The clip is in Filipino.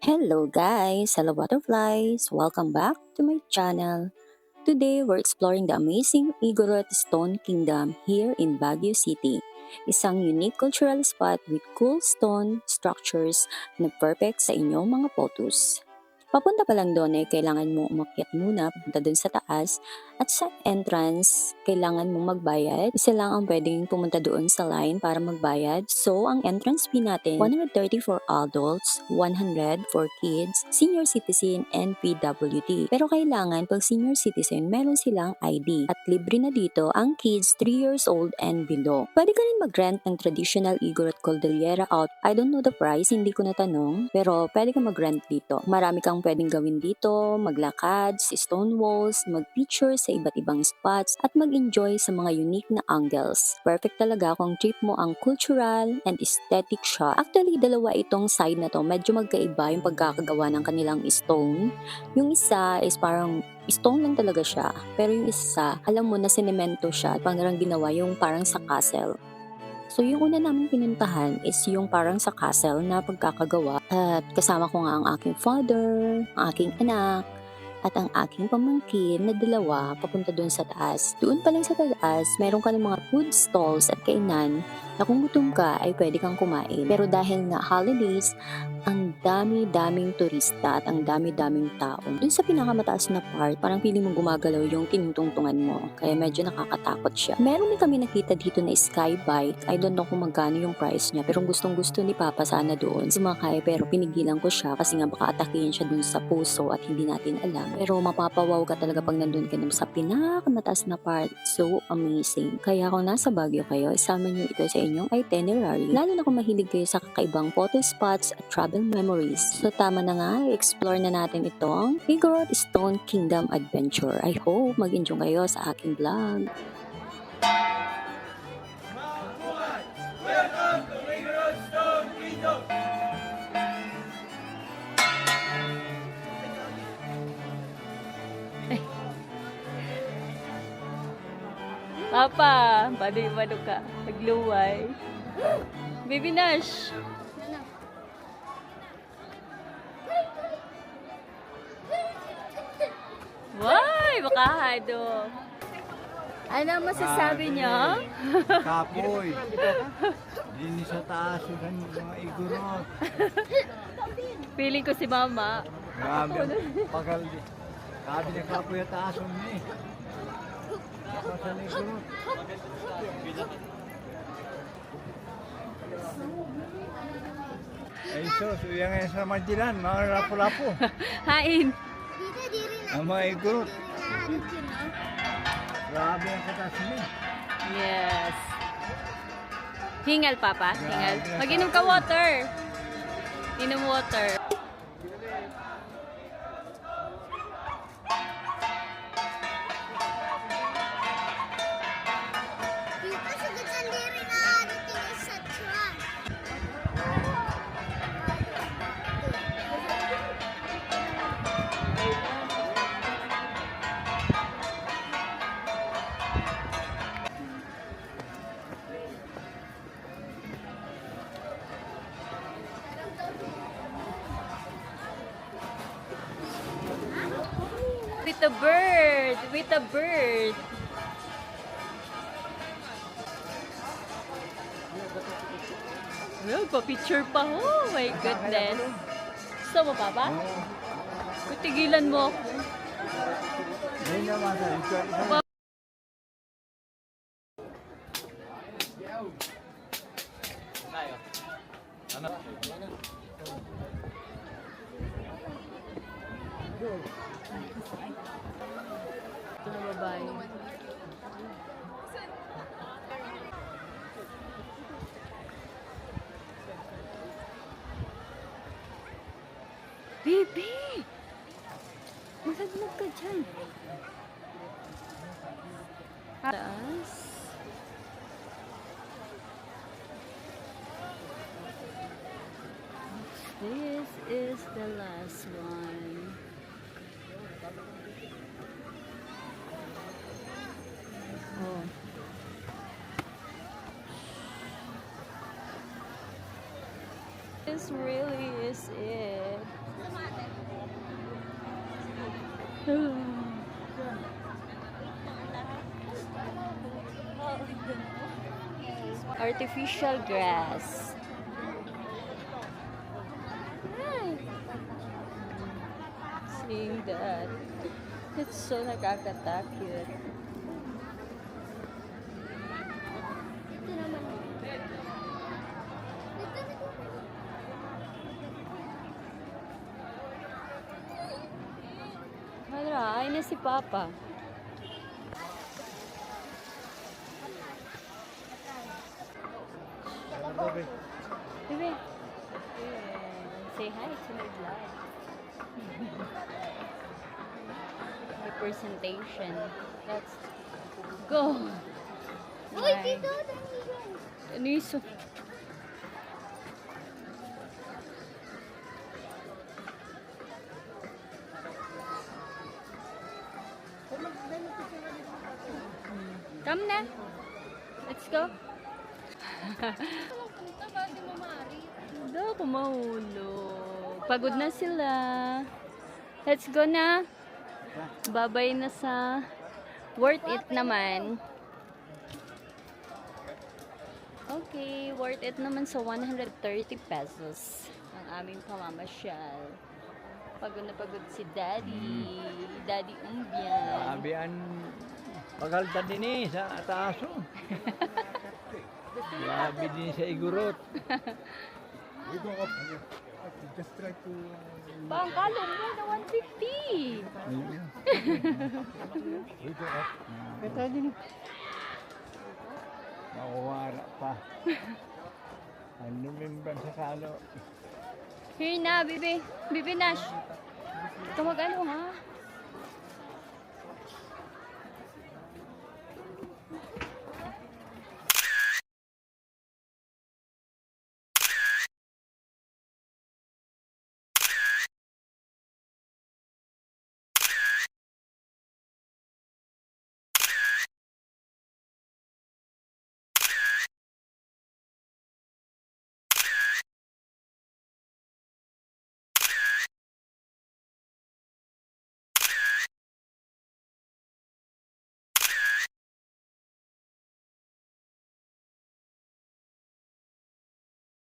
Hello guys! Hello butterflies! Welcome back to my channel. Today we're exploring the amazing Igorot Stone Kingdom here in Baguio City. Isang unique cultural spot with cool stone structures na perfect sa inyong mga photos. Papunta pa lang doon kailangan mo umakyat muna papunta doon sa taas at sa entrance, kailangan mong magbayad. Isa lang ang pwedeng pumunta doon sa line para magbayad. So, ang entrance fee natin, 130 for adults, 100 for kids, senior citizen, and PWD. Pero kailangan pag senior citizen, meron silang ID. At libre na dito ang kids 3 years old and below. Pwede ka rin mag-rent ng traditional Igorot Cordillera out. I don't know the price, hindi ko natanong. Pero pwede ka mag-rent dito. Marami kang pwedeng gawin dito, maglakad sa stone walls, mag-picture sa iba't ibang spots, at mag-enjoy sa mga unique na angles. Perfect talaga kung trip mo ang cultural and aesthetic shot. Actually, dalawa itong side na to. Medyo magkaiba yung pagkakagawa ng kanilang stone. Yung isa is parang stone lang talaga siya. Pero yung isa, alam mo na sinemento siya at parang ginawa yung parang sa castle. So yung una namin pinuntahan is yung parang sa castle na pagkakagawa at kasama ko nga ang aking father, ang aking anak, at ang aking pamangkin na dalawa papunta doon sa taas. Doon pa lang sa taas, meron ka ng mga food stalls at kainan na kung gutom ka ay pwede kang kumain. Pero dahil nga holidays, ang dami-daming turista at ang dami-daming tao. Doon sa pinakamataas na part, parang feeling mo gumagalaw yung tinutungtungan mo. Kaya medyo nakakatakot siya. Meron din kami nakita dito na sky bike. I don't know kung magkano yung price niya. Pero gustong gusto ni Papa sana doon sumakay. Pero pinigilan ko siya kasi nga baka atakihin siya doon sa puso at hindi natin alam. Pero mapapawaw ka talaga pag nandun ka sa pinakamataas na part. So amazing. Kaya kung nasa Baguio kayo, isama nyo ito sa inyong itinerary. Lalo na kung mahilig kayo sa kakaibang photo spots at travel memories. So tama na nga, explore na natin itong Igorot Stone Kingdom Adventure. I hope mag-enjoy kayo sa aking vlog. Welcome to Igorot Stone Kingdom! Papa, bado ka. Nagluway. Baby Nash. Why, makahado. Ano masasabi niyo? Kapoy! Dini sa taas yung mga igurot. Feeling ko si Mama. Grabe, pagal di. Grabe na kapoy at taas ni. Ako sa igurot. Ay sus, yung nga sa Mandilan, mga lapo-lapo. Hain. Ang mga igurot. Grabe ang kataas ni. Yes. Hingal, Papa. Hingal. Mag-inom ka water. Inom water. Dito sugod sandiri na dating sa truck. With a bird. With a bird. Well, pa-picture pa. Oh my goodness. Gusto mo, Papa? Tigilan mo ako. Hindi naman sa igurot. Ito na babae. Baby! Masadlog ka dyan. Taas. This is the last one. Oh. This really is it. Artificial grass. Seeing that. It's so nakakatakot. Hala, ay na si Papa. Bebe. Say hi to my vlog. Representation. Let's go. Uy, Alright. dito, dami yun. Ano yung so- Come na. Let's go. Punta ba si Mamari? Hindi ako mahulog. Pagod na sila. Let's go na. Babay na sa worth it naman. Okay, worth it naman sa 130 pesos ang aming pamamasyal. Pagod na pagod si Daddy. Daddy Umbian. Abian, pagalta din eh, sa ataaso. Grabe din sa igurot. We go up here. Just try to. Pangkalo mo na 150. We go up. Mawawara pa. Ano memban sa kalo? Here na, Bibi. Bibi Nash. Tumag ano ha?